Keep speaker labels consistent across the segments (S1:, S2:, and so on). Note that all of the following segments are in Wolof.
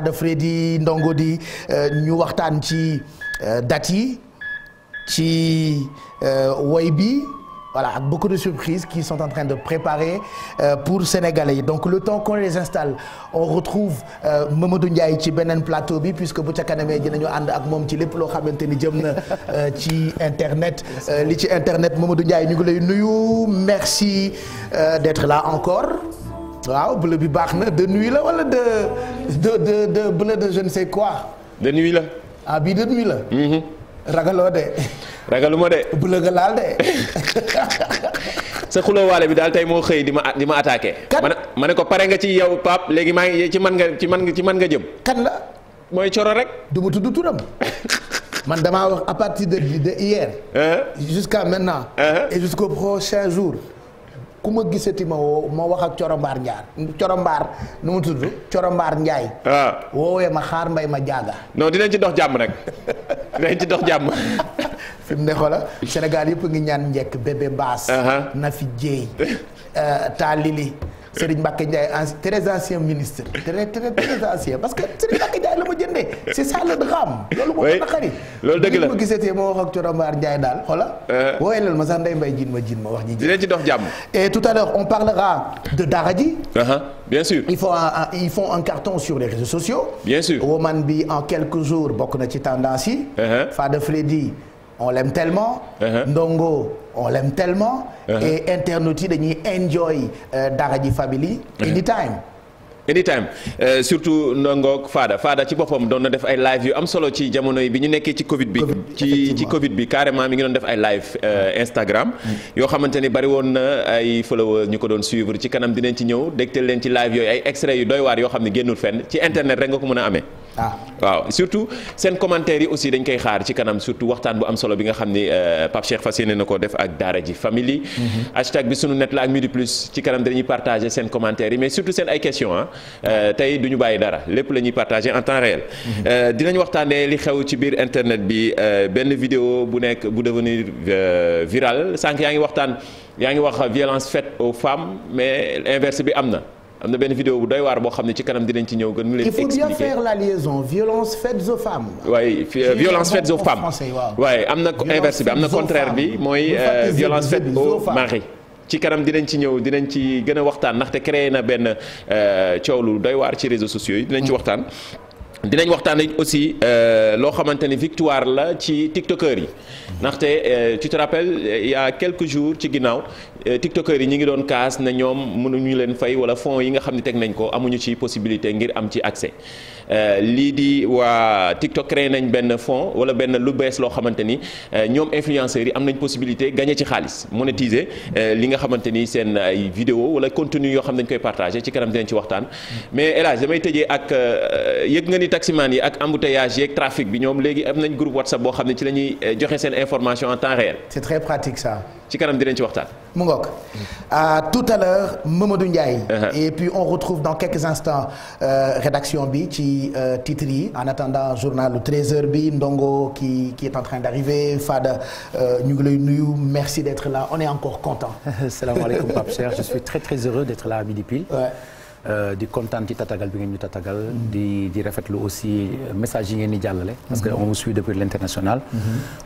S1: de Freddy Ndongo di ñu waxtaan ci date yi ci woy bi voilà ak beaucoup de surprises qui sont en train de préparer pour Sénégalais yi donc le temps qu'on les installe on retrouve Mamadou Ndiaye ci beneen plateau bi puisque bu ca kanamee dinañu ànd ak moom ci lépp loo xamante ni jëm na ci internet li ci internet Mamadou Ndiaye ñu ngi lay nuyu merci d'être là encore waaw bleu bi baax na de nuit la wala de bleu de je ne sais quoi.
S2: de nuit la.
S1: ah bii de nuit la. ragaloo de.
S2: ragaluma de.
S1: bleu nga laal de.
S2: sa xuloo waale bi daal tey moo xëy di ma attaqué. ma ne ko pare nga ci yow Pape léegi maa ngi ci man nga jëm. kan la. mooy coro rek. du ma tudd turam. man damaa wax à partir de hier. jusqu'à maintenant. et jusqu'au prochain jour. ku ma gisati ma woo ma wax ak Corombaar nu mu tudd Corombaar Ndiaye. waaw woowee ma xaar mbay ma jaaga. non dinañ ci dox jàmm rek dinañ ci dox jàmm.
S1: fi mu ne xoola Sénégal yëpp ngi ñaan njekk bébé Baas. Nafi Dieye Taalili Serigne Mbacké Ndiaye très ancien ministre très ancien parce que Serigne Mbacké Ndiaye la ma jëndee c'est ça le drame. loolu moo ko naqari.
S2: loolu dëgg la
S1: ma gisatee ma wax ak Corombaar Ndiaye daal xoola. woowee ma sax Ndeye Mbaye jiin ma wax ji.
S2: dinañ ci dox jàmm.
S1: et tout à l'heure on parlera de Daradji.
S2: bien sûr.
S1: ils font un carton sur les réseaux sociaux.
S2: bien sûr
S1: woman bi en quelques jours bokk na ci tendance yi. Fada Freddy on l'aime tellement. Ndongo on l'aime tellement. et internautes yi dañuy enjoy Daradji family. anytime
S2: surtout Ndongo Fada ci boppam doon na def ay live yu am solo ci jamono yi bi ñu nekkee ci Covid bi. ci Covid bi carrément mi ngi doon def ay live Instagram. yoo xamante ni bari woon na ay followers ñu ko doon suivre ci kanam dinañ ci ñëw dégtal leen ci live yooyu ay extraits yu doy waar yoo xam ne génnul fenn ci internet rek nga ko mën a amee. waaw surtout seen commentaires yi aussi dañ koy xaar ci kanam surtout waxtaan bu am solo bi nga xam ni Pape Cheikh fas yéene na ko def ak Daradji family. hashtag bi sunu net la ak Midi Plus ci kanam dañuy partager seen commentaires yi mais surtout seen ay questions tey du ñu bàyyi dara lépp la ñuy partager en temps réel. dinañ waxtaanee li xew ci biir internet bi benn vidéo bu devenir viral sànq yaa ngi wax violence faite aux femmes mais inverse bi am na benn vidéo bu doy waar boo xam ne ci kanam dinañ ci ñëw gën mu leen expliquer.
S1: il faut bien faire la liaison violence faite aux femmes.
S2: waaye violence faite aux femmes waaye am na inverse bi am na contraire bi mooy violence faite aux maris. ci kanam dinañ ci ñëw dinañ ci gën a waxtaan ndaxte créé na benn coow lu doy waar ci réseaux sociaux yi dinañ ci waxtaan. dinañ waxtaan aussi loo xamante ni victoire la ci tiktokers yi ndaxte tu te rappelles il y a quelques jours ci ginnaaw tiktokers yi ñi ngi doon kaas na ñoom mënuñu leen fay wala fonds yi nga xam ne teg nañ ko amuñu ci possibilité ngir am ci accès lii di waa TikTok créé nañ benn fonds wala benn lu bees loo xamante ni ñoom influenceurs yi am nañ possibilité gagner ci xaalis monétiser li nga xamante ni seen ay vidéo wala contenu yoo xam ne dañ koy partager ci kanam dinañ ci waxtaan mais El Hadj damay tëjee ak yëg nga ni taximan yi ak embouteillage yeeg trafic bi ñoom léegi am nañ groupe WhatsApp boo xam ne ci la ñuy joxe seen information en temps réel.
S1: c'est très pratique ça.
S2: ci kanam dinañ ci waxtaan.
S1: mu ngoog tout à l'heure Mamadou Ndiaye. et puis on retrouve dans quelques instants rédaction bi ci titres yi en attendant journal 13h bi Ndongo qui est en train d'arriver Fada ñu ngi lay nuyu merci d'être là on est encore content.
S3: salaamaaleykum Pape Cheikh je suis très très heureux d'être là à Midi Pile. di kontaan ci tatagal bi ngeen ñu tatagal. di rafetlu aussi message yi ngeen di jàllale. parce que on vous suit depuis l'international.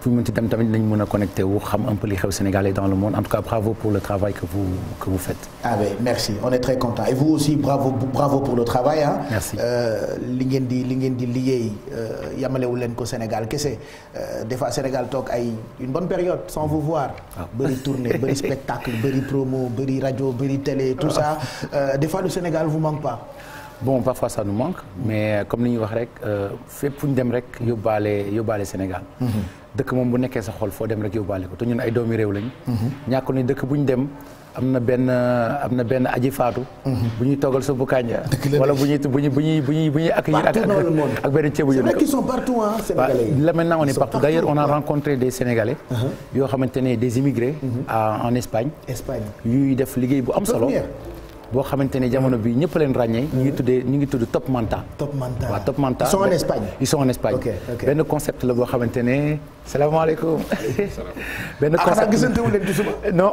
S3: fu ñu mënti dem tamit dañu mën a connecté wu xam un peu li xew Sénégal et dans le monde en tout cas bravo pour le travail que vous faites.
S1: ah ben merci on est très content et vous aussi bravo pour le travail ah.
S3: merci
S1: li ngeen di liggéey yamalewu leen ko Sénégal kese des fois Sénégal toog ay une bonne période sans vous voir. bëri tournée bëri spectacle bëri promo bëri rajo bëri télé tout ça des fois le Sénégal vous manque pas.
S3: bon parfois ça nous manque mais comme ni ñuy wax rek fépp fu ñu dem rek yóbbaale Sénégal. dëkk moom bu nekkee sa xol foo dem rek yóbbaale ko te ñun ay doomi réew lañu. ñàkkul ni dëkk bu ñu dem am na benn aji faatu. bu ñuy toggal suppu kànja. wala bu ñuy accueillir ak benn ceebu yu.
S1: c'est vrai qu'ils sont partout hein Sénégalais yi.
S3: là maintenant on est partout d'ailleurs on a rencontré des Sénégalais. yoo xamante ne des immigrés. en Espagne. yuy def liggéey bu am solo. boo xamante ne jamono bi ñëpp leen ràññee. ñu ngi tudd Top Manta. waaw Top Manta. ils sont en Espagne. benn concept la boo xamante ne. salaamaaleykum. benn concept
S1: gisante wu leen ci suba.
S3: non.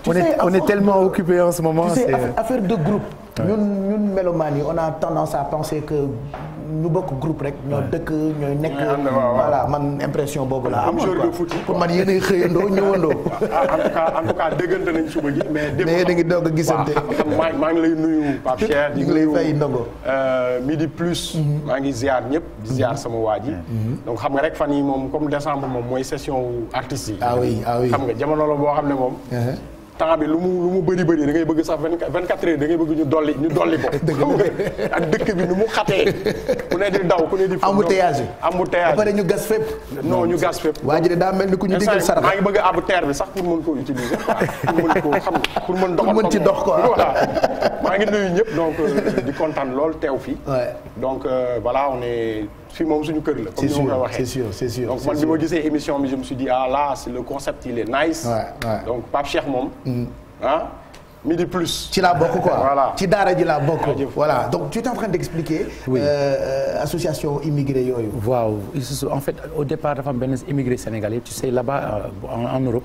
S3: on est tellement occupé en ce moment.
S1: c'est affaire de groupe. ñun mélomanes yi on a tendance à penser que ñu bokk groupe rek ñoo dëkk ñooy nekk. voilà man impression boobu la amoon quoi pour man yéenay xëyandoo ñëwandoo.
S4: en tout cas déggante nañ suba gi. mais
S1: da ngi doog a gisante.
S4: maa ngi lay nuyu Pape Cheikh.
S1: ñu ngi lay fay ndongo.
S4: Midi plus. maa ngi ziar ñëpp di ziar sama waa ji. donc xam nga rek fan yi moom comme décembre moom mooy session artistes yi.
S1: ah oui.
S4: xam nga jamono la boo xam ne moom. temps bi lu mu bëri da ngay bëgg sax 24 heures da ngay bëgg ñu dolli ko. xam nga ak dëkk bi nu mu xatee. ku ne di daw ku ne di.
S1: embouteillage ba pare ñu gas fépp.
S4: non ñu gas fépp.
S1: waa ji de daa mel ni ku ñu digal sarax.
S4: maa ngi bëgg a àbb terre bi sax pour mën koo utiliser. pour mën koo xam pour mën doxal
S1: pour mën ci dox quoi.
S4: voilà maa ngi nuyu ñëpp donc di kontaan lool teew fii. donc voilà on est. fii moom suñu kër la. comme ni ma ko waxee
S1: c'est sûr.
S4: donc man bi ma gisee émission bi je me suis dit là c'est le concept il est nice. donc Pape Cheikh moom. Midi plus.
S1: ci laa bokk quoi.
S4: voilà
S1: ci daara ji laa bokk. voilà donc tu es en train d'expliquer. oui association immigré yooyu.
S3: waaw en fait au départ dafa am benn immigré sénégalais tu sais là-bas en Europe.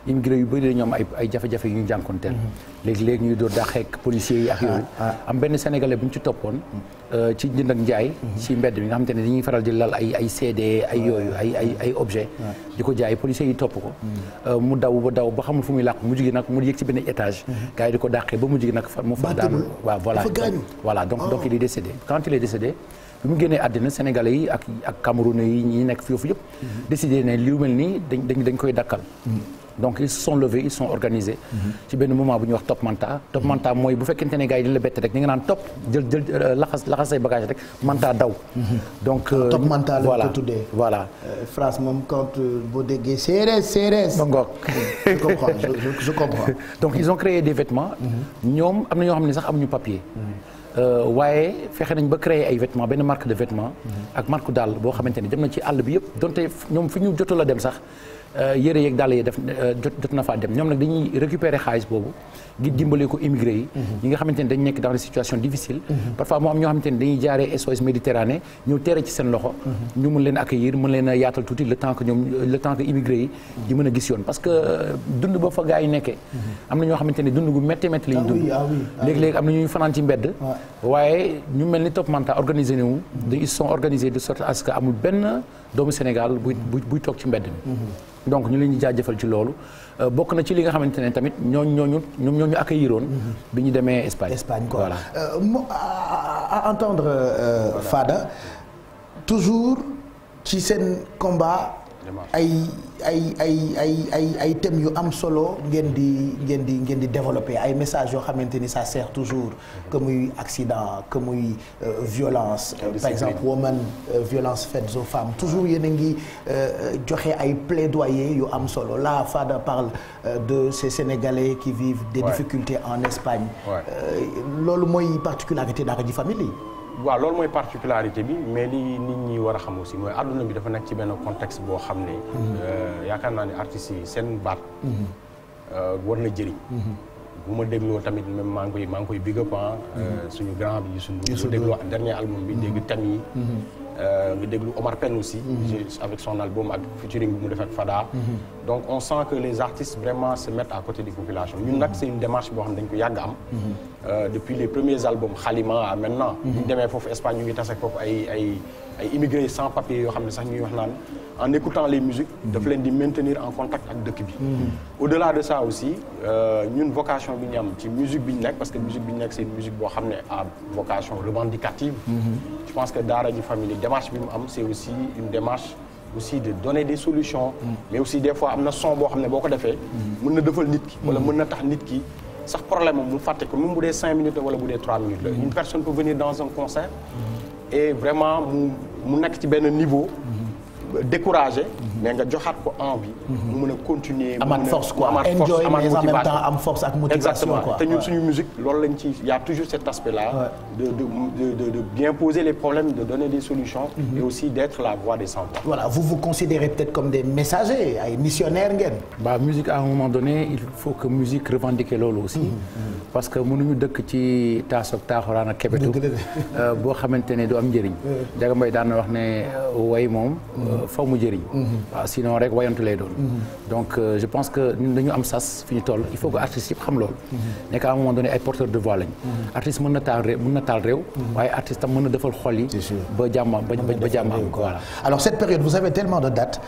S3: immigré yu bëri dañoo am ay jafe-jafe yu ñu jànkoonteel. léegi ñuy door dàqeek policiers yi ak yooyu. am benn sénégalais bu ñu ci toppoon. ci jënd ak njaay. ci mbedd bi nga xamante ne dañuy faral di lal ay CD ay yooyu ay objet di ko jaay policiers yi topp ko. mu daw ba xamul fu muy làqu mujj gi nag mu yëg ci benn étage. gars yi di ko dàqee ba mujj gi nag mu fa daanu. waaw voilà donc il est décédé quand il est décédé. bi mu génnee àddina sénégalais yi ak camerounais yi ñi nekk foofu yëpp. décidé ne li mel nii dañ koy dakkal. donc ils se sont levés ils sont organisés. ci benn moment bu ñuy wax top manta mooy bu fekkente ne gars yi di la bett rek ni nga naan top jël laxas say bagage rek manta daw. donc
S1: top manta la ko tuddee.
S3: voilà
S1: France moom quand boo déggee séeréer.
S3: ngoog
S1: je comprends.
S3: donc ils ont créé des vêtements. ñoom am na ñoo xam ne sax amuñu papier. waaye fexe nañ ba créer ay vêtements benn marque de vêtements. ak marque daal boo xamante ni dem na ci àll bi yëpp donte ñoom fi ñu jotul a dem sax. yére yeeg dàll yi jot na faa dem ñoom nag dañuy récupérer xaalis boobu ngir dimbale ko immigré yi ñi nga xamante ne dañ nekk dans des situations difficiles parfois moo am ñoo xamante ne dañuy jaaree SOS Méditerranée ñëw teere ci seen loxo ñu mën leen accueillir mën leen a yaatal tuuti le temps que immigré yi di mën a gis yoon parce que dund ba fa gaa yi nekkee am na ñoo xamante ne dund gu métti métti lañ dund léegi-léegi am na ñuy fanaan ci mbedd waaye ñu mel ni Top Manta organisé wu ils sont organisés de sorte à ce que amul benn doomu Sénégal buy toog ci mbedd mi donc ñu leen di jaajëfal ci loolu bokk na ci li nga xamante ne tamit ñooñu accueilliroon bi ñu demee Espagne
S1: quoi
S3: voilà.
S1: À entendre Fada toujours ci seen combat ay thèmes yu am solo ngeen di développer ay messages yoo xamante ni ça sert toujours que muy accident que muy violence par exemple violence faite aux femmes toujours yéen a ngi joxe ay plaidoyer yu am solo là Fada parle de ces Sénégalais qui vivent des difficultés en Espagne loolu mooy particularité Daara J Family.
S4: waaw loolu mooy particularité bi mais li nit ñi war a xam aussi mooy àdduna bi dafa nekk ci benn contexte boo xam ne yaakaar naa ne artistes yi seen baat war na jëriñ bu ma dégloo tamit même maa ngi koy big up suñu grand bi Youssou Ndour bu dégloo dernier album bi dégg thème yi nga déglu Omar Pène aussi avec son album ak featuring bi mu def ak Fada donc on sent que les artistes vraiment se mettent à côté des populations ñun nag c'est une démarche boo xam ne dañ ko yàgg am depuis les premiers albums Xalima à maintenant ñu demee foofu Espagne ñu ngi tase foofu ay immigrés sans papier yoo xam ne sax ñuy wax naan en écoutant les musiques dafa leen di maintenir en contact ak dëkk bi au-delà de ça aussi ñun vocation bi ñu am ci musique bi ñu nekk parce que musique bi ñu nekk c'est une musique boo xam ne à vocation revendicative je pense que Daara J Family démarche bi mu am c'est aussi une démarche aussi de donner des solutions mais aussi des fois am na son boo xam ne boo ko defee mën na defal nit ki wala mën na tax nit ki sax problème am mu fàtte ko même bu dee 5 minutes la wala bu dee 3 minutes la une personne peut venir dans un concert et vraiment mu nekk ci benn niveau découragé mais nga joxaat ko envie mu mën a continuer
S1: amaat force quoi enjoy mais en même temps am force ak motivation
S4: exactement te ñun suñu musique loolu lañ ci y a toujours cet aspect là de bien poser les problèmes de donner des solutions et aussi d'être la voix des sans-voix.
S1: Voilà, vous considérez peut-être comme des messagers ay missionnaires ngeen.
S3: Bah musique à un moment donné il faut que musique revendiquer loolu aussi parce que mënuñu dëkk ci taasoog taaxuraan ak kebetu boo xamante ne du am njëriñ Ndiaga Mbaye daan na wax ne way moom faw mu jëriñ waaw sinon rek wayantu lay doon. donc je pense que ñun dañu am sas fi ñu toll il faut que artistes yëpp xam loolu. nekk à un moment donné ay porteurs de voix lañ. artiste mën na taal réew waaye artiste tam mën na defal xol yi. ba jàmm am voilà.
S1: alors cette période vous avez tellement de dates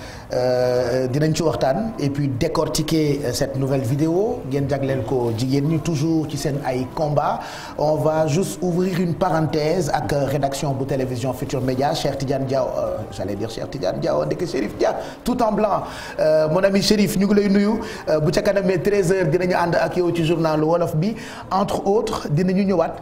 S1: dinañ ci waxtaan et puis décortiquer cette nouvelle vidéo ngeen jagleel ko jigéen ñi toujours ci seen ay combats on va juste ouvrir une parenthèse ak rédaction bu télévision Futurs Médias Cheikh Tidiane Diaw j'allais dire Cheikh Tidiane Diaw ndeke Chérif Dia tout en blanc mon ami Chérif ñu ngi lay nuyu bu ca kanamee 13h dinañu ànd ak yow ci journal wolof bi entre autres dinañu ñëwaat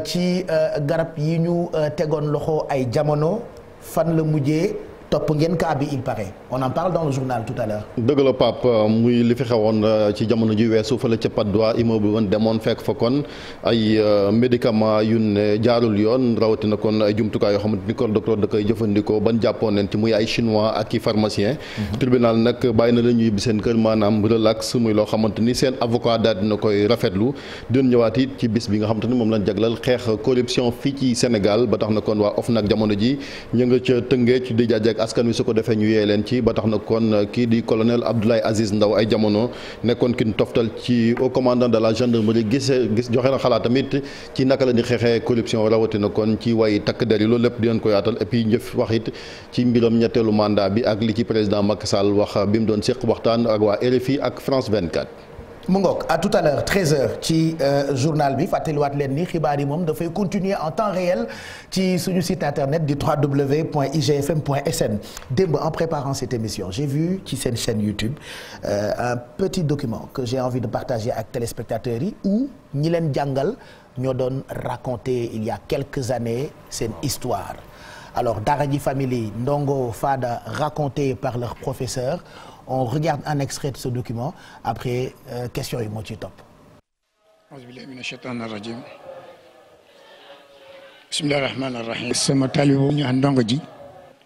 S1: ci garab yi ñu tegoon loxo ay jamono fan la mujjee topp ngeen cas bi il paraît on en parle dans le journal tout à l'heure
S5: dëgg la Pape muy li fi xewoon ci jamono ji weesu fële ca Patte d'Oie immeuble woon demoon fekk fa kon ay médicaments yu ne jaarul yoon rawatina kon ay jumtukaay yoo xamante ni kon docteur da koy jëfandikoo ban jàppoon leen ci muy ay chinois ak i pharmacien tribunal nag bàyyi na la ñuy yibbi seen kër maanaam relax muy loo xamante ni seen avocat daal dina koy rafetlu dina ñëwaat it ci bis bi nga xamante ni moom lañ jaglal xeex corruption fii ci Sénégal ba tax na kon waa OFNAC jamono ji ñu nga ca Tëngéej di jaajëk askan wi su ko defee ñu yee leen ci ba tax na kon kii di colonel Abdoulaye Aziz Ndaw ay jamono nekkoon ki ñu toftal ci au commandant de la gendarmerie gis joxe na xalaat tamit ci naka la di xeexee corruption rawatina kon ci way takk der yi loolu lépp dinañ ko yaatal et puis njëf wax it ci mbiram ñetteelu mandat bi ak li ci président Macky Sall wax bi mu doon séq waxtaan ak waa RFI ak France 24.
S1: mu ngoog à tout à l'heure 13h ci journal bi fàttaliwaat leen ni xibaar yi moom dafay continuer en temps réel ci suñu site internet du www.igfm.sn démb en préparant cette émission j'ai vu ci seen chaîne YouTube un petit document que j'ai envie de partager ak téléspectateurs yi où ñi leen jàngal ñoo doon raconter il y a quelques années seen histoire alors Daara J Family Ndongo Fada raconté par leur professeur. On regarde un extrait de ce document après question yi moo ciy topp.
S6: Auzu billahi mina shaytaani rajim. Bismillahi rahmaani rahim. sama taalibe boobu ñu ndongo ji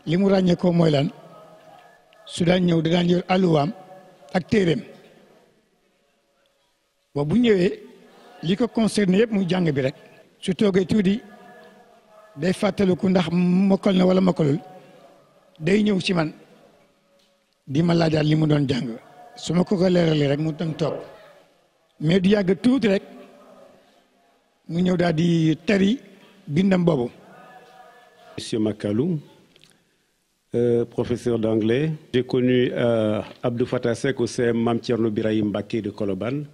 S6: li mu ràññee ko mooy lan su daan ñëw da daan yor alluwaam ak téereem ba bu ñëwee li ko concerné yëpp muy jàng bi rek su toogee tuuti day fàttaliku ndax mokkal na wala mokkalul day ñëw ci man. di ma laajaat li mu doon jàng su ma ko leeralee rek mu toog mais du yàgg tuuti rek mu ñëw daal di tari bindam boobu.
S7: Monsieur Makalou, professeur d'anglais. J'ai connu Abdou Fattah Seck au CM Mame Thierno Birahim Mbacké de Colobane,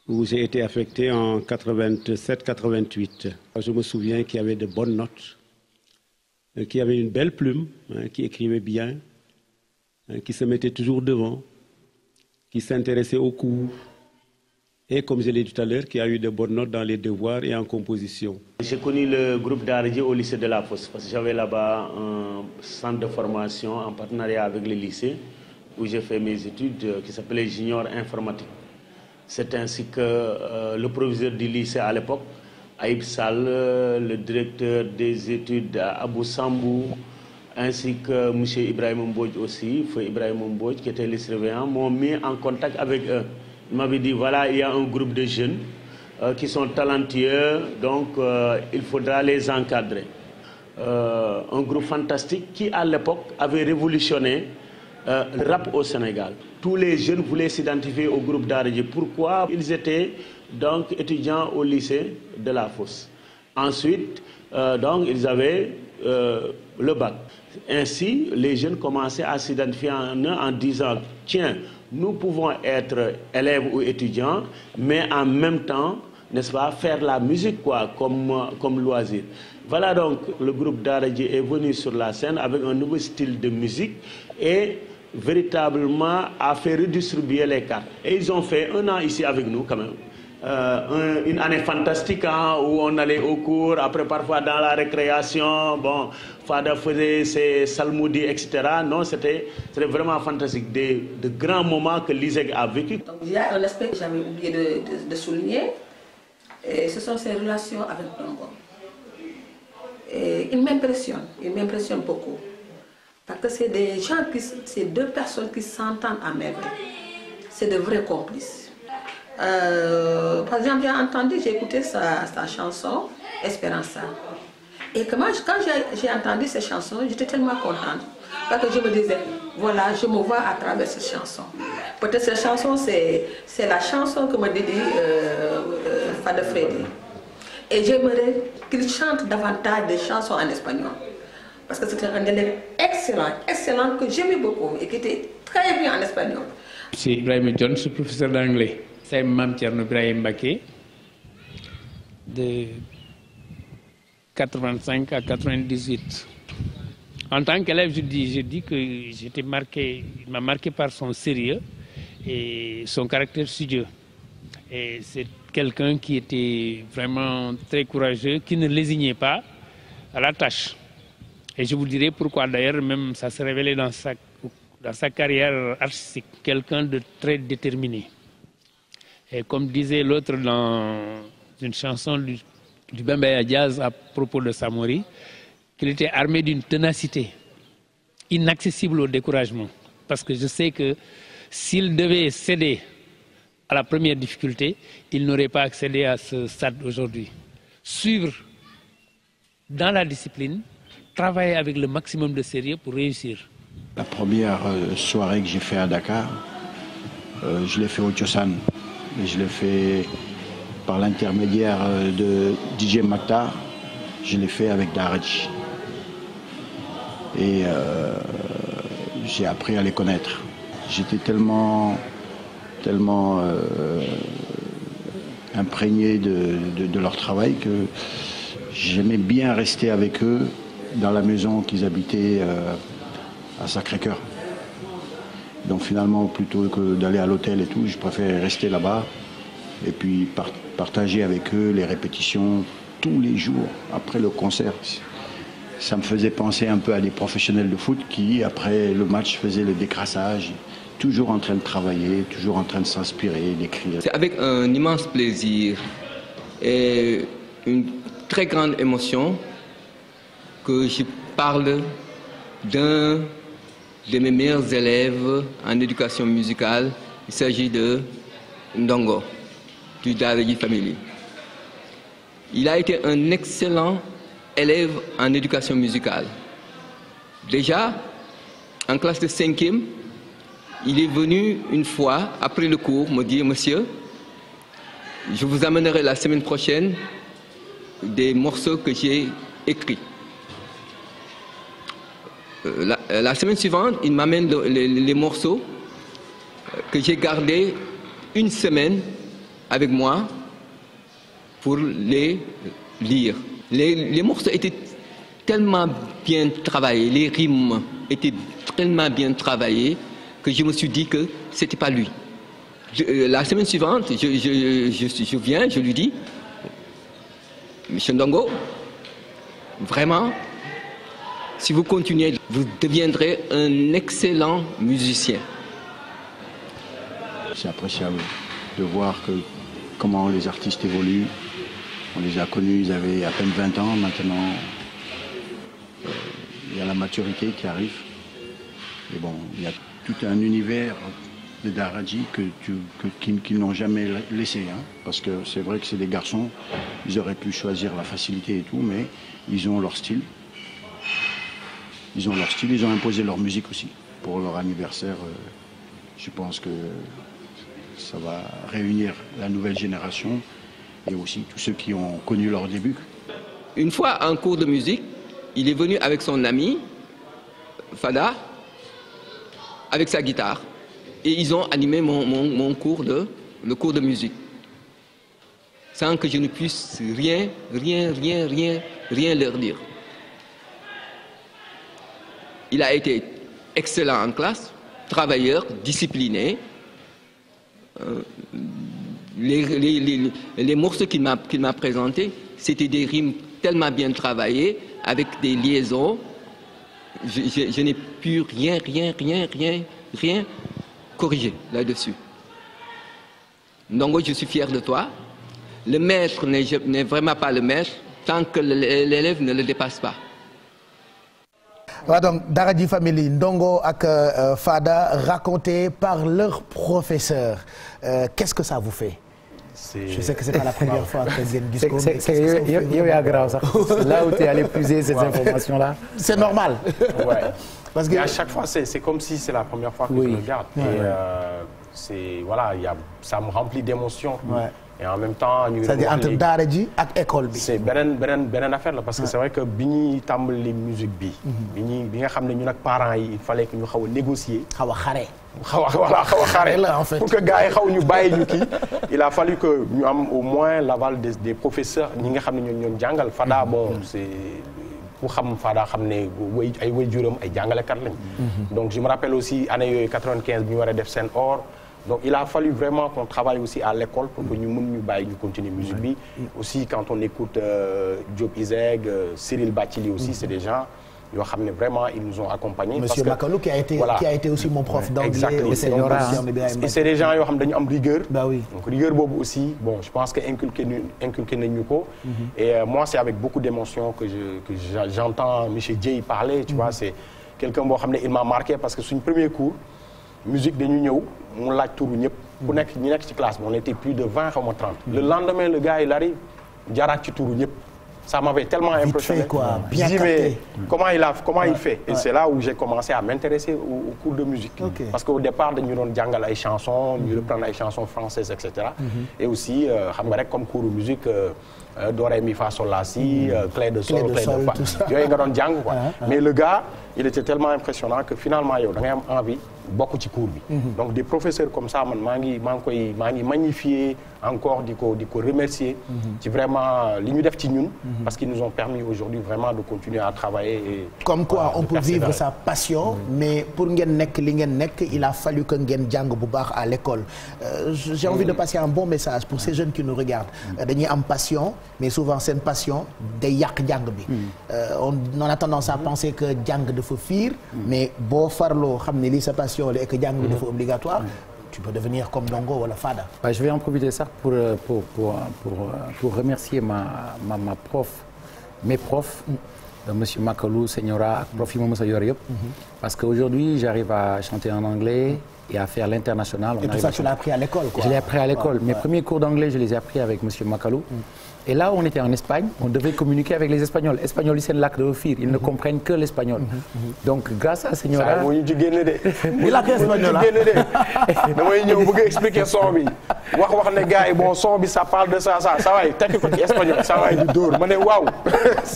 S7: où j'ai été affecté en 87-88. Je me souviens qu'il y avait de bonnes notes, qu'il y avait une belle plume, qui écrivait bien. Qui se mettait toujours devant, qui s'intéressait aux cours, et comme je l'ai dit tout à l'heure, qui a eu de bonnes notes dans les devoirs et en composition.
S8: J'ai connu le groupe Daara J au lycée de la Fosse, parce que j'avais là-bas un centre de formation en partenariat avec le lycée, où j'ai fait mes études qui s'appelait Junior Informatique. C'est ainsi que le proviseur du lycée à l'époque, Aïb Sall, le directeur des études Abou Sambou, ainsi que M. Ibrahim Mbodj aussi, Feu Ibrahim Mbodj, qui était le surveillant, m'ont mis en contact avec eux. Ils m'avaient dit, voilà, il y a un groupe de jeunes qui sont talentueux, donc il faudra les encadrer. Un groupe fantastique qui, à l'époque, avait révolutionné le rap au Sénégal. Tous les jeunes voulaient s'identifier au groupe Daara J. Pourquoi? Ils étaient donc étudiants au lycée de la Fosse. Ensuite, donc, ils avaient le bac. Ainsi, les jeunes commençaient à s'identifier en eux en disant, tiens, nous pouvons être élèves ou étudiants, mais en même temps, n'est-ce pas, faire la musique quoi, comme loisir. Voilà donc, le groupe Daara J est venu sur la scène avec un nouveau style de musique et véritablement a fait redistribuer les cartes. Et ils ont fait un an ici avec nous quand même. Une année fantastique où on allait au cours, après parfois dans la récréation, bon, Fada faisait ses salmodis, etc. Non, c'était vraiment fantastique, de grands moments que l'ISEG a vécu.
S9: Donc il y a un aspect que j'avais oublié de souligner, et ce sont ses relations avec Ndongo. Il m'impressionne beaucoup, parce que c'est des gens c'est deux personnes qui s'entendent à merveille, c'est de vrais complices. Par exemple, j'ai écouté sa chanson Esperanza. Et que moi, quand j'ai entendu ces chansons, j'étais tellement contente. Parce que je me disais, voilà, je me vois à travers ces chansons. Peut-être ces chansons, c'est la chanson que me dédie Fada Freddy. Et j'aimerais qu'il chante davantage des chansons en espagnol. Parce que c'était un élève excellent, que j'aimais beaucoup et qui était très bien en espagnol.
S10: C'est Ibrahim Jones, professeur d'anglais. C'est Mame Thierno Birahim Mbacké, de 85 à 98. En tant qu'élève, je dis que j'étais marqué, il m'a marqué par son sérieux et son caractère studieux. Et c'est quelqu'un qui était vraiment très courageux, qui ne lésignait pas à la tâche. Et je vous dirai pourquoi d'ailleurs, même ça s'est révélé dans sa carrière artistique, quelqu'un de très déterminé. Et comme disait l'autre dans une chanson du Bembeya Jazz à propos de Samori, qu'il était armé d'une ténacité inaccessible au découragement. Parce que je sais que s'il devait céder à la première difficulté, il n'aurait pas accédé à ce stade aujourd'hui. Suivre dans la discipline, travailler avec le maximum de sérieux pour réussir.
S11: La première soirée que j'ai fait à Dakar, je l'ai fait au Tiosan. Je l'ai fait par l'intermédiaire de DJ Maktar. Je l'ai fait avec Daraji. Et j'ai appris à les connaître. J'étais tellement imprégné de leur travail que j'aimais bien rester avec eux dans la maison qu'ils habitaient à Sacré-Cœur. Donc finalement, plutôt que d'aller à l'hôtel et tout, je préférais rester là-bas et puis partager avec eux les répétitions tous les jours après le concert. Ça me faisait penser un peu à des professionnels de foot qui, après le match, faisaient le décrassage, toujours en train de travailler, toujours en train de s'inspirer, d'écrire.
S12: C'est avec un immense plaisir et une très grande émotion que je parle d'un de mes meilleurs élèves en éducation musicale. Il s'agit de Ndongo, du Daraji Family. Il a été un excellent élève en éducation musicale. Déjà, en classe de 5e, il est venu une fois, après le cours, me dire, monsieur, je vous amènerai la semaine prochaine des morceaux que j'ai écrits. La semaine suivante, il m'amène les morceaux que j'ai gardés une semaine avec moi pour les lire. Les morceaux étaient tellement bien travaillés, les rimes étaient tellement bien travaillées que je me suis dit que ce n'était pas lui. La semaine suivante, je viens, je lui dis, Monsieur Ndongo, vraiment, si vous continuez, vous deviendrez un excellent musicien.
S11: C'est appréciable de voir comment les artistes évoluent. On les a connus, ils avaient à peine 20 ans. Maintenant, il y a la maturité qui arrive. Et bon, il y a tout un univers de Daraji qu'ils n'ont jamais laissé. Hein, parce que c'est vrai que c'est des garçons, ils auraient pu choisir la facilité et tout, mais ils ont leur style. Ils ont leur style, ils ont imposé leur musique aussi. Pour leur anniversaire, je pense que ça va réunir la nouvelle génération et aussi tous ceux qui ont connu leur début.
S12: Une fois en cours de musique, il est venu avec son ami, Fada, avec sa guitare. Et ils ont animé mon cours le cours de musique. Sans que je ne puisse rien leur dire. Il a été excellent en classe, travailleur, discipliné. Les morceaux qu'il m'a présentés, c'était des rimes tellement bien travaillées, avec des liaisons. Je n'ai pu rien corriger là-dessus. Ndongo, je suis fier de toi. Le maître n'est vraiment pas le maître tant que l'élève ne le dépasse pas.
S1: Voilà donc Daraji Family, Ndongo ak Fada racontés par leur professeur. Qu'est-ce que ça vous fait? Je sais que c'est pas la première fois que ngeen gis ko.
S3: yow yaa garaaw sax là où tu es allé puiser ces informations là.
S1: C'est normal.
S4: Ouais.
S1: Parce que
S4: à chaque fois c'est comme si c'est la première fois que je regarde. Et voilà, ça me remplit d'émotions. Ouais. Et en même temps ñu
S1: c'est-à-dire entre daara ji ak école bi.
S4: c'est beneen affaire la parce que c'est vrai que bi ñuy tàmbali musique bi. bi nga xam ne ñun ak parents yi il fallait que ñu xaw a négocier.
S1: xaw a xare.
S4: xaw a xare la en fait. pour que gars yi xaw ñu bàyyi ñu kii il a fallu que ñu am au moins l'aval des professeurs ñi nga xam ne ñoo jàngal Fada bon c'est ku xam Fada xam ne ay waajuram ay jàngalekat lañ. donc je me rappelle aussi année yooyu 95 bi ñu war a def seen or. Donc il a fallu vraiment qu'on travaille aussi à l'école pour que ñu mën ñu bàyyi ñu continuer musique bi. Aussi quand on écoute Diop Iseg, Cyril Bathily aussi c'est des gens yoo xam ne vraiment ils nous ont accompagnés.
S1: Monsieur Makalou qui a été aussi mon prof d'anglais.
S4: Exactement. Et c'est des gens yoo xam ne dañu am rigueur.
S1: Bah oui.
S4: Donc rigueur boobu aussi bon je pense que inculqué nañ ñu ko. Et moi c'est avec beaucoup d'émotion que j'entends monsieur Dieye parler. Tu vois c'est quelqu'un boo xam ne il m'a marqué parce que suñ premier cours musique dañu ñëw. mu laaj turu ñëpp ku nekk ñi nekk ci classe bi on était plus de 20 xaw ma 30. Le lendemain le gars il arrive jaaraat ci turu ñëpp ça m'avait tellement impressionné.
S1: Bien
S4: capté. Comment il fait et c'est là où j'ai commencé à m'intéresser au cours de musique. Parce qu'au départ dañu doon jàngal ay chansons ñu reprendre ay chansons françaises et cetera. Et aussi xam nga rek comme cours de musique do ré mi fa sol la si clé de sol clé de fa yooyu nga doon jàng quoi. Mais le gars il était tellement impressionnant que finalement yow da ngay am envie bokk ci cours bi. Donc des professeurs comme ça man maa ngi magnifier encore di ko remercier. ci vraiment li ñu def ci ñun. parce qu'ils nous ont permis aujourd'hui vraiment de continuer à travailler. Et
S1: comme quoi on peut vivre sa passion. mais pour ngeen nekk li ngeen nekk il a fallu que ngeen jàng bu baax à l'école. J'ai envie de passer un bon message pour ces jeunes qui nous regardent. dañuy am passion mais souvent seen passion day yàq jàng bi. on a tendance à penser que jàng dafa fiir. mais boo farloo xam ne lii sa passion la et que jàng bi dafa obligatoire. tu peux devenir comme Ndongo wala Fada.
S3: Je vais en profiter ça pour remercier ma prof mes profs. monsieur Makalou Señora ak prof yi ma mës a yor yëpp. parce que aujourd'hui j'arrive à chanter en anglais et à faire l'international.
S1: Et tout ça tu l'as appris à l'école quoi.
S3: Je l'ai appris à l'école. Mes premiers cours d'anglais je les ai appris avec monsieur Makalou. Et là on était en Espagne on devait communiquer avec les Espagnols Espagnols yi seen làkk dafa fiir ils ne comprennent que l'espagnol. donc grâce à Señora.
S4: saa ñu ci génne de.
S1: bu làkk espagnol
S4: damay ñëw bëgg expliquer son bi wax ne gars yi bon son bi ça parle de ça waay tekki ko ci espagnol ça waay di dóor ma ne waaw.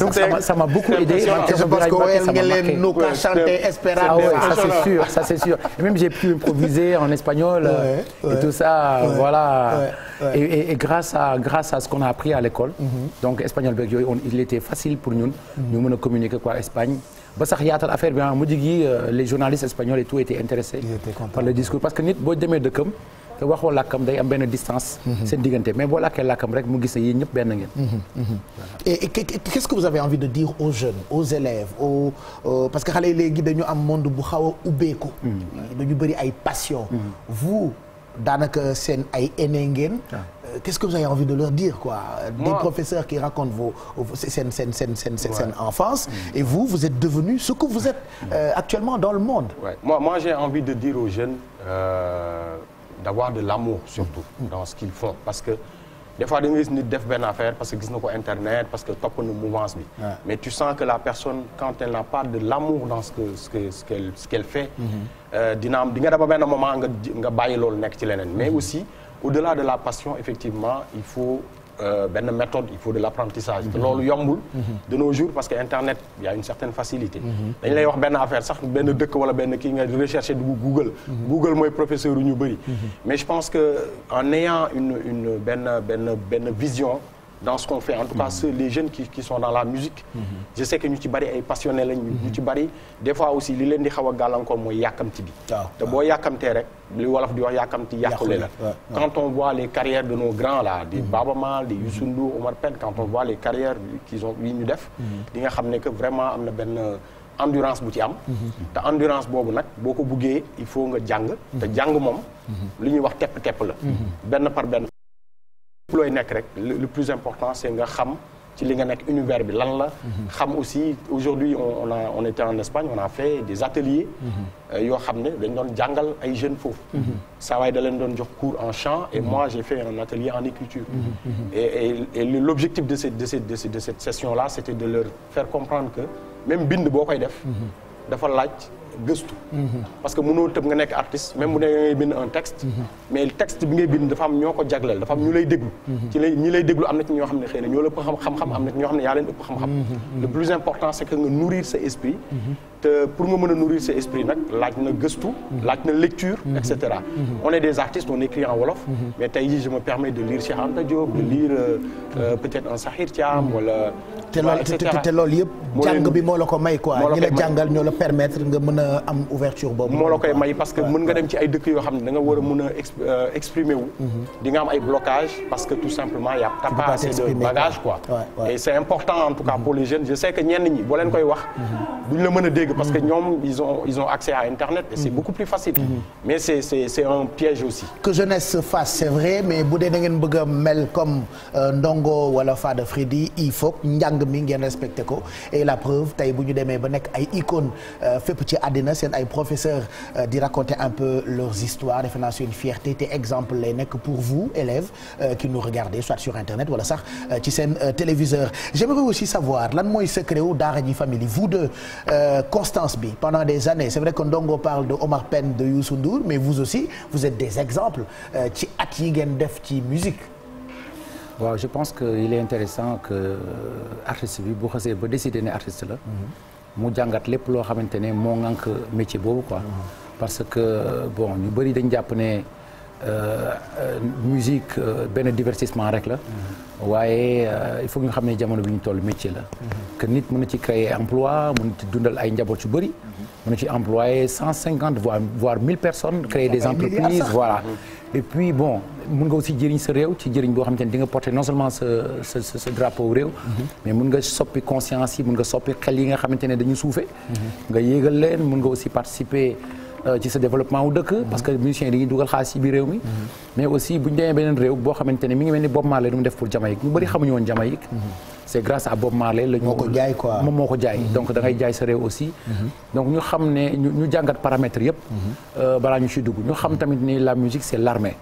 S3: donc ça m'a beaucoup aidé.
S1: je pense que woyal nga leen nu ko chanter Esperanto.
S3: ça c'est sûr et même j'ai pu improviser en espagnol. et tout ça voilà. et grâce à ce qu'on a appris à l'école. donc espagnol beeg yooyu il était facile pour ñun. ñu mën a communiquer quoi Espagne. ba sax yaatal affaire bi mujj gi les journalistes espagnols et tout étaient intéressés par le discours parce que nit boo demee dëkkam te waxoo làkkam day am benn distance. seen diggante mais boo làkkee làkkam rek mu gis ne yéen ñëpp benn ngeen.
S1: et qu'est-ce que vous avez envie de dire aux jeunes aux élèves parce que xale yi léegi dañu am monde bu xaw a ubbeeku. dañu bëri ay passion. vous daanaka seen ay aînés ngeen. Qu'est-ce que vous avez envie de leur dire quoi? Des professeurs qui racontent seen enfance. Et vous êtes devenus ce que vous êtes actuellement dans le monde.
S4: Ouais. Moi j'ai envie de dire aux jeunes d'avoir de l'amour surtout dans ce qu'ils font parce que des fois da nga gis nit def benn affaire parce que gis na ko internet parce que topp na mouvance bi. Mais tu sens que la personne quand elle n'a pas de l'amour dans ce qu'elle fait. di nga dem ba benn moment nga bàyyi loolu nekk ci leneen mais aussi. Au-delà de la passion effectivement il faut benn méthode il faut de l'apprentissage te loolu yombul de nos jours parce que internet il y a une certaine facilité dañ lay wax benn affaire sax benn dëkk wala benn kii nga rechercher du Google mooy professeur yu ñu bëri mais je pense que en ayant benn vision dans ce qu'on fait en tout cas les jeunes qui sont dans la musique je sais que ñu ci bari ay passionnés lañ ñu ci bari des fois aussi li leen di xaw a gàllankoor mooy yàkkamti bi te boo yàkkamtee rek li wolof di wax yàkkamti yàqule la quand on voit les carrières de nos grands là des Baaba Maal des Youssou Ndour Omar Pène quand on voit les carrières yi ñu def di nga xam ne que vraiment am na benn endurance bu ci am te endurance boobu nag boo ko buggee il faut nga jàng te jàng moom li ñuy wax tepp la benn par benn looy nekk rek le plus important c'est nga xam ci li nga nekk univers bi lan la. xam aussi aujourd'hui on était en Espagne on a fait des ateliers. yoo xam ne dañ doon jàngal ay jeunes foofu. saa waay da leen doon jox cours en chant et moi j'ai fait un atelier en écriture. et l'objectif de cette session là c'était de leur faire comprendre que même bind boo koy def. dafa laaj gëstu. parce que mënoo tëb nga nekk artiste même bu dee ngay bind un texte. mais texte bi ngay bind dafa am ñoo ko jagleel dafa am ñu lay déglu. ci ñi lay déglu am na ci ñoo xam ne xëy na ñoo la ëpp xam-xam am na ci ñoo xam ne yaa leen ëpp xam-xam. le plus important c'est que nga nourrir sa esprit. te pour nga mën a nourrir sa esprit nag laaj na gëstu. laaj na lecture et cetera. on est des artistes on écrit en wolof. mais tey jii je me permets de lire Cheikh Anta Diop de lire peut-être un Sakhir Thiam wala.
S1: te loolu yëpp jàng bi moo la ko may quoi. ñi la jàngal ñoo la permettre nga mën a am ouverture boobu.
S4: moo la koy may parce que mën nga dem ci ay dëkk yoo xam ne da nga war a mën a exprimer wu. di nga am ay blocages parce que tout simplement y a pas assez de bagage quoi. et c'est important en tout cas pour les jeunes je sais que ñenn ñi boo leen koy wax. duñ la mën a dégg parce que ñoom ils ont accès à internet et c'est beaucoup plus facile. mais c'est un piège aussi.
S1: que jeunesse se fasse c'est vrai mais bu dee da ngeen bëgg a mel comme Ndongo wala Fada Freddy il faut njàng mi ngeen respecté ko et la preuve tey bu ñu demee ba nekk ay icônes fépp ci àddina seen ay professeurs di raconter un peu leurs histoires defe naa c'est une fierté te exemple lay nekk pour vous élèves qui nous regardez soit sur internet wala sax ci seen téléviseur. J'aimerais aussi savoir lan mooy secret wu Daara J Family vous deux constance bi pendant des années c'est vrai que Ndongo parle de Omar Pène de Youssou Ndour mais vous aussi vous êtes des exemples ci at yi ngeen def ci musique.
S3: waaw je pense que il est intéressant que artiste bi bu xasee ba décider ne artiste la. mu jàngat lépp loo xamante ne moo ŋànk métier boobu quoi. parce que bon ñu bëri dañ jàpp ne musique benn divertissement rek la. waaye il faut ñu xam ne jamono bi ñu toll métier la. que nit mën na ci créer emploi mën na ci dundal ay njaboot yu bëri. mën na ci employer 150 voire 1000 personnes. créer des entreprises voilà. et puis bon mën nga aussi jëriñ sa réew ci jëriñ boo xamante ne di nga porter non seulement sa drapeau réew. mais mën nga soppi conscience yi mën nga soppi xel yi nga xamante ne dañu suufee. nga yéegal leen mën nga aussi participer. ci sa développement wu dëkk parce que musiciens yi dañuy dugal xaalis ci biir réew mi mais aussi bu ñu demee beneen réew boo xamante ne mi ngi mel ni Bob Marley lu mu def pour Jamaïque ñu bëri xamuñu woon Jamaïque c'est grâce à Bob Marley la ñu moo ko jaay quoi moom moo ko jaay donc da ngay jaay sa réew aussi donc ñu xam ne ñu jàngat paramètres yëpp balaa ñu ci dugg ñu xam tamit ni la musique c'est l'armée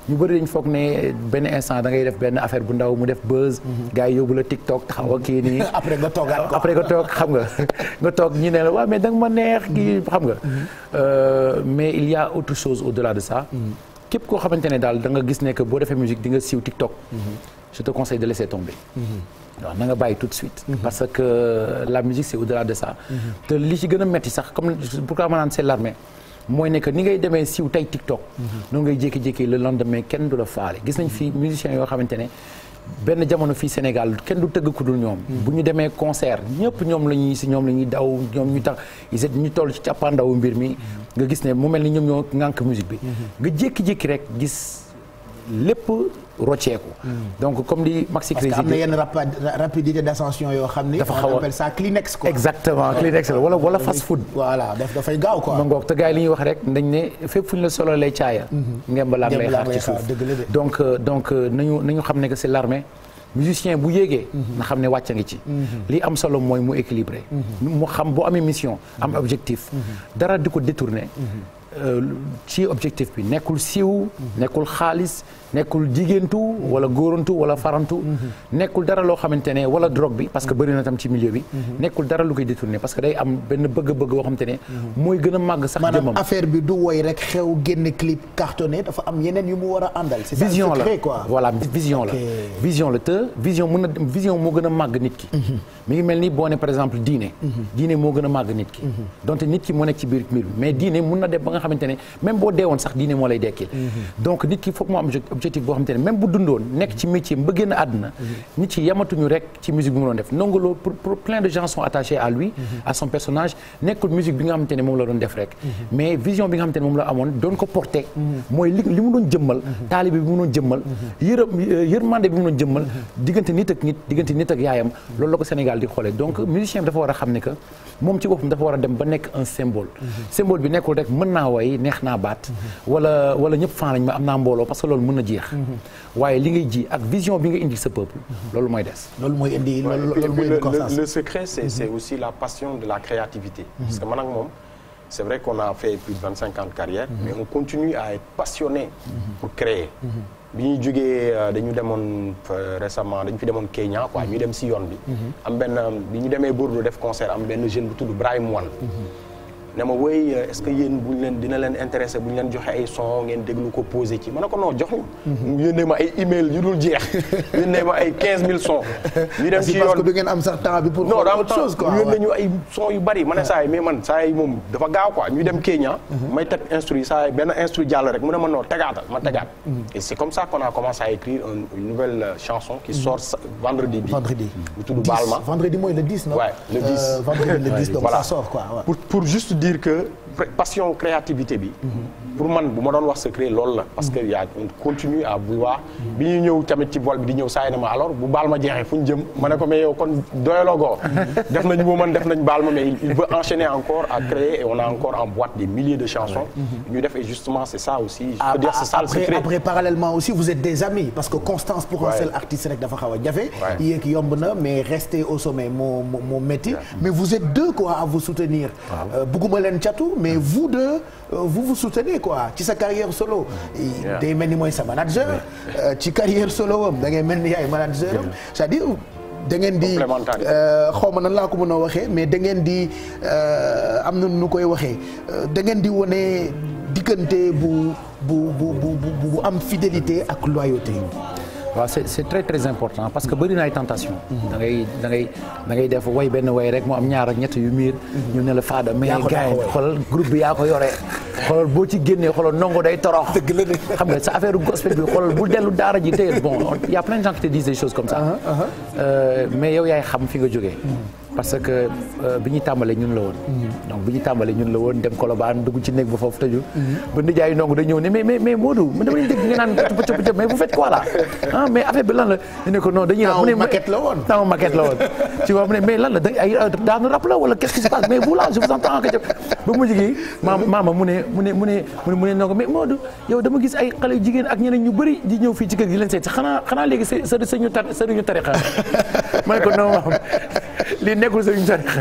S3: ñu bëri dañ foog ne benn instant da ngay def benn affaire bu ndaw mu def buzz gars yi yóbbu la TikTok taxaw ak kii nii
S1: après nga toogaat ko
S3: après nga toog xam nga nga toog ñi ne la waaw mais da nga ma neex kii xam nga mais il y a autre chose au-delà de ça képp koo xamante ne daal da nga gis ne que boo defee musique di nga siiw TikTok je te conseille de laisser tomber waaw na nga bàyyi tout de suite parce que la musique c'est au-delà de ça te li ci gën a metti sax comme pourquoi ma naan c'est l'armée mooy ne que ni ngay demee siiw tey TikTok noonu ngay jékki-jékki le lendemain kenn du la faale gis nañ fii musiciens yoo xamante ne benn jamono fii Sénégal kenn du tëgg ku dul ñoom bu ñu demee concert ñëpp ñoom la ñuy daw ñoom ñu tax ñu toll ci càppaandawu mbir mi nga gis ne mu mel ni ñoom ñoo ŋànk musique bi nga jékki-jékki rek gis lépp rocceeku donc comme di Maxi Crazy
S1: parce que am na yenn rapidité d'ascension yoo xam ni
S3: dafa xaw a
S1: on appelle ça Kleenex quoi
S3: exactement Kleenex la wala fast food
S1: voilà dafay gaaw quoi
S3: ma ngoog te gars yi li ñuy wax rek dañ ne fépp fu ñu la solo lay caaya ngemba laag lay xaar ci suuf donc nañu xam ne que c'est l'armée musicien bu yéegee na xam ne wàcc ngi ci li am solo mooy mu équilibré mu xam boo amee mission am objectif dara di ko détourner ci objectif bi nekkul siiw nekkul xaalis nekkul jigéentu wala góorantu wala farantu nekkul dara loo xamante ne wala drogue bi parce que bëri na tam ci milieu bi nekkul dara lu koy détourner parce que day am benn bëgg-bëgg boo xamante ne mooy gën a màgg sax jëmam
S1: maanaam affaire bi du woy rek xew génn clip cartonné dafa am yeneen yu mu war a àndal c'est ça
S3: vision la
S1: quoi
S3: voilà vision la vision la te vision mën na vision moo gën a màgg nit ki mi ngi mel ni boo ne par exemple diine moo gën a màgg nit ki donte nit ki moo nekk ci biir mbir bi mais diine mën na dem ba nga xamante ne même boo deewoon sax diine moo lay dekkil donc nit ki foog moo am objectif boo xamante ne même bu dundoon nekk ci métier ba génn àdduna nit ci yamatuñu rek ci musique bi mu doon def Ndongo Lo pour plein de gens sont attachés à lui à son personnage nekkul musique bi nga xamante ne moom la doon def rek mais vision bi nga xamante ne moom la amoon doon ko porter mooy li mu doon jëmmal taalibe bi mu doon jëmmal yërmande bi mu doon jëmmal diggante nit ak yaayam loolu la ko Sénégal di xoolee donc musicien bi dafa war a xam ne que moom ci boppam dafa war a dem ba nekk un symbole bi nekkul rek mën naa way neex naa baat wala ñëpp fan lañ ma am naa mbooloo parce que loolu mën na jeex. waaye li ngay ji ak vision bi nga indi sa peuple. loolu mooy des.
S1: loolu mooy indi loolu mooy indi constance.
S4: Le secret c'est aussi la passion de la créativité. parce que man ak moom c'est vrai qu'on a fait plus de 25 ans de carrière. mais on continue à être passionné. pour créer. bi ñuy jógee dañu demoon récemment dañu fi demoon Kenya quoi ñu dem si yoon bi. am benn bi ñu demee Bordeaux def concert am benn jeune bu tudd Brahim Wane. ne ma woy est-ce que yéen bu ñu leen dina leen intéressé bu ñu leen joxe ay son ngeen déglu ko posé ci ma ne ko non jox ñu. yónnee ma ay email yu dul jeex yónnee ma ay 15000 sons. ñu dem ci yoon
S1: parce que bi ngeen am sax temps bi pour.
S4: non daa am autre chose quoi yónnee ñu ay son yu bari ma ne saa yi mais man saa yi moom dafa gaaw quoi ñu dem Kenya. may teg instru saa yi benn instru jàll rek mu ne ma non tegaatal ma tegaat. et c'est comme ça qu'on a commencé à écrire une nouvelle chanson qui sort vendredi bi.
S1: vendredi
S4: bu tudd Balma.
S1: vendredi mooy le 10 non.
S4: ouais le 10
S1: vendredi le 10 donc ça sort quoi.
S4: pour juste dire que passion créativité bi. pour man bu ma doon wax secret loolu la. parce que on continue à vouloir. bi ñuy ñëw tamit ci vol bi di ñëw saa yi ne ma alors bu baal ma jeexee fu ñu jëm ma ne ko mais yow kon doyaloo goo. def nañu bu man def nañu baal ma mais il veut enchaîner encore à créer et on a encore en boîte des milliers de chansons. ñu def et justement c'est ça aussi. je peux dire c'est ça le secret.
S1: après parallèlement aussi vous êtes des amis parce que constance pour un seul artiste rek dafa xaw a jafe. yéeg yomb na mais rester au sommet moo métti. mais vous êtes deux quoi à vous soutenir. bëgguma leen catu mais vous deux vous soutenez quoi ci sa carrière solo. day mel ni mooy sa manager. ci carrière solo am da ngay mel ni yaay manager am c'est-à-dire da ngeen di xaw ma nan laa ko mën a waxee mais da ngeen di am na nu koy waxee da ngeen di wone diggante bu am fidélité ak loyauté.
S3: waaw c'est très très important parce que bëri na ay tentation da ngay def way benn way rek mu am ñaar ak ñett yu miir ñu ne la faada mais gars yi xoolal groupe bi yaa ko yore xoolal boo ci génnee xoolal ndongo day torox xam nga sa affaire gospel bi xoolal bu dellu daara ji tey bon y a plein de gens qui te disent des choses comme ça mais yow yaay xam fi nga jógee parce que bi ñuy tàmbalee ñun la woon donc bi ñuy tàmbalee ñun la woon dem Colobane dugg ci néeg ba foofu tëju ba nijaay ndongo day ñëw ne mais Modou mu dama leen dégg nga naan pëcc mais vous faites quoi là ah mais affaire bi lan la ñu ne ko non dañuy rap mu ne maquette la woon temps maquette la woon tu vois mu ne mais lan la ay daanu rap la wala qu'est-ce qui se passe mais vous là je vous entends que ba mujj gi maama mu ne ndongo mais Modou yow dama gis ay xale yu jigéen ak ñeneen ñu bëri di ñëw fii ci kër gi leen seet xanaa léegi sëriñu tarixa ma ne ko non maam li nekkul sëriñu tarixa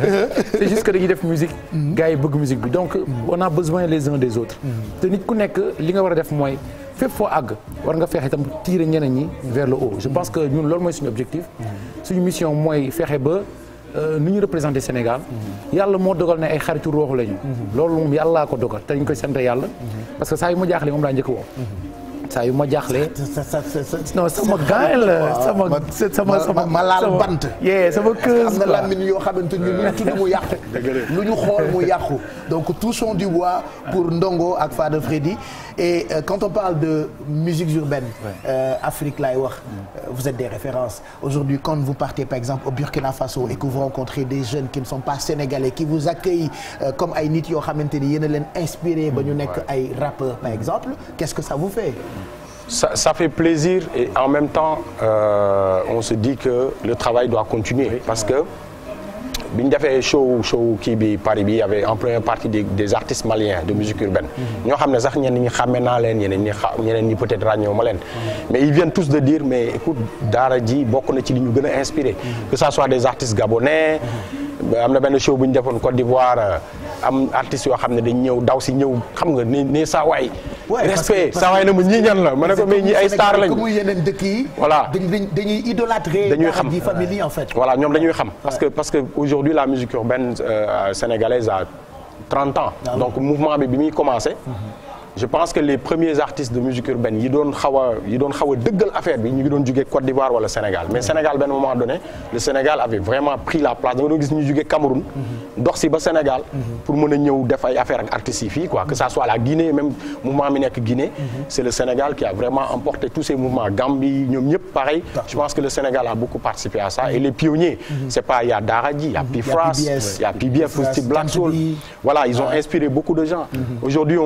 S3: c'est juste que dañuy def musique gars yi bëgg musique bi donc on a besoin les uns des autres te nit ku nekk li nga war a def mooy fépp foo àgg war nga fexe itam tirer ñeneen ñi vers le haut je pense que ñun loolu mooy suñu objectif suñu mission mooy fexe ba nu ñu représenté Sénégal yàlla moo dogal ne ay xaritu rooxu lañu loolu moom yàllaa ko dogal te dañ koy sant yàlla parce que saa yu ma jaaxlee moom laa njëkk woo saa yu ma jaaxlee non sama gaañ la sama
S1: ma laal bant
S3: sama kër
S1: am na lamine yoo xamante ni lu ñu tudd mu yàqu lu ñu xool mu yàqu donc touchons du bois pour Ndongo ak Fada Freddy et quand on parle de musique urbaine Afrique laay wax vous êtes des références aujourd'hui quand vous partez par exemple au Burkina Faso et que vous rencontrez des jeunes qui ne sont pas sénégalais qui vous accueillent comme ay nit yoo xamante ni yéen a leen inspiré ba ñu nekk ay rappeurs par exemple qu'est-ce que ça vous fait?
S4: Ça fait plaisir et en même temps on se dit que le travail doit continuer parce que bi ñu defee show kii bi Paris bi y avait en première partie des artistes maliens de musique urbaine ñoo xam ne sax ñenn ñi xàmme naa leen ñeneen ñi peut-être ràññeewu ma leen mais ils viennent tous de dire mais écoute daara ji bokk na ci li ñu gën a inspiré que ça soit des artistes gabonais am na benn show bu ñu defoon Côte d'Ivoire am artistes yoo xam ne dañ ñëw daw si ñëw xam nga ne saa waay respect saa waay na mu ñii ñan la ma ne ko mais ñi ay star lañ
S1: muy yeneen dëkk yi
S4: voilà
S1: dañuy idolâtrer
S4: dañuy xam
S1: famille en fait
S4: voilà ñoom dañuy xam parce que aujourd'hui la musique urbaine sénégalaise a 30 ans donc mouvement bi muy commencé je pense que les premiers artistes de musique urbaine yi doon xaw a dëggal affaire bi ñu ngi doon jugee Côte d'Ivoire wala Sénégal mais Sénégal benn moment donné le Sénégal avait vraiment pris la place da nga doon gis ñu jugee Cameroun dox si ba Sénégal pour mën a ñëw def ay affaire ak artistes yi fii quoi que ça soit la Guinée même mouvement mi nekk Guinée c'est le Sénégal qui a vraiment emporté tous ces mouvements Gambie ñoom ñëpp pareil je pense que le Sénégal a beaucoup participé à ça et les pionniers c'est pas il y a Daradji il y a Pifras il y a PBF Black Soul voilà ils ont inspiré beaucoup de gens aujourd'hui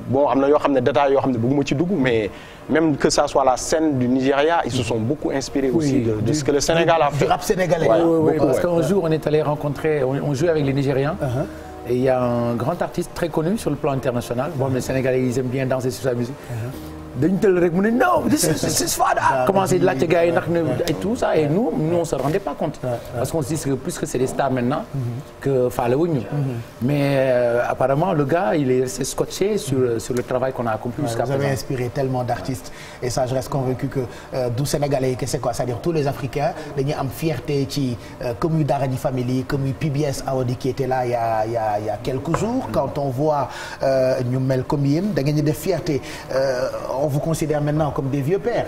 S4: bon am na yoo xam ne détails yoo xam ne bëgguma ci dugg mais même que ça soit la scène du Nigeria ils se sont beaucoup inspirés aussi de ce que le Sénégal a fait.
S1: Du rap sénégalais.
S3: Oui, parce qu'un jour on est allé rencontrer on jouait avec les Nigériens. Et il y a un grand artiste très connu sur le plan international. Bon, les Sénégalais ils aiment bien danser sur sa musique. dañu tël rek mu ne non this is Fada. commencé di laajte gars yi ndax ne et tout ça et nous on se rendait pas compte. parce qu'on se dit que puisque c'est des stars maintenant. que faale wuñ ñu. mais apparemment le gars il est resté scotché sur le travail qu'on a accompli jusqu'à présent. Vous avez
S1: inspiré tellement d'artistes et ça je reste convaincu que du Sénégalais que c'est quoi c'est-à-dire tous les Africains dañuy am fierté ci comme yu Daaraji Family comme yu PBS Awadi qui était là il y a quelques jours. quand on voit ñu mel comme yéen da ngeen di def fierté. On vous considère maintenant comme des vieux pères.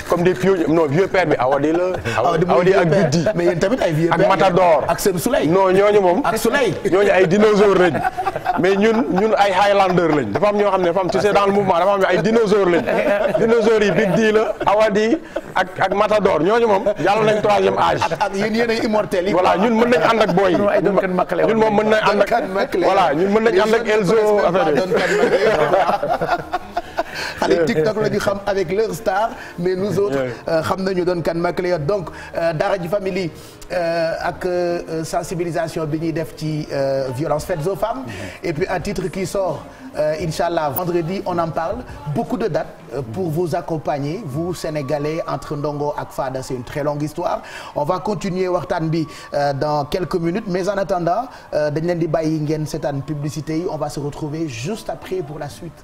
S4: comme des pieux non vieux père bi Awadi la. Awadi ak Guddi.
S1: mais yéen tamit ay vieux pères
S4: ak Matador
S1: ak seen Souley.
S4: non ñooñu moom.
S1: ak Souley.
S4: ñooñu ay dinosaures lañ mais ñun ay Highlander lañ dafa am ñoo xam ne dafa am tu sais dans le mouvement dafa am ay dinosaures lañ. dinosaures yi Big D la Awadi ak Matador ñooñu moom yàlla nañ troisième âge.
S1: ak yéen ay immortels yi.
S4: voilà ñun mën nañ ànd ak boy yi. ñun moom mën nañ ànd ak voilà ñun mën nañ ànd ak Elzo affaire yi.
S1: xale TikTok la ñu xam avec leur star mais nous autres xam nañu doon kan Macléod donc Daaraji Family ak sensibilisation bi ñuy def ci violences faites aux femmes et puis un titre qui sort Inch'Allah vendredi on en parle beaucoup de dates pour vous accompagner vous Sénégalais entre Ndongo ak Fada c'est une très longue histoire on va continuer waxtaan bi dans quelques minutes mais en attendant dañ leen di bàyyi ngeen seetaan publicité yi on va se retrouver juste après pour la suite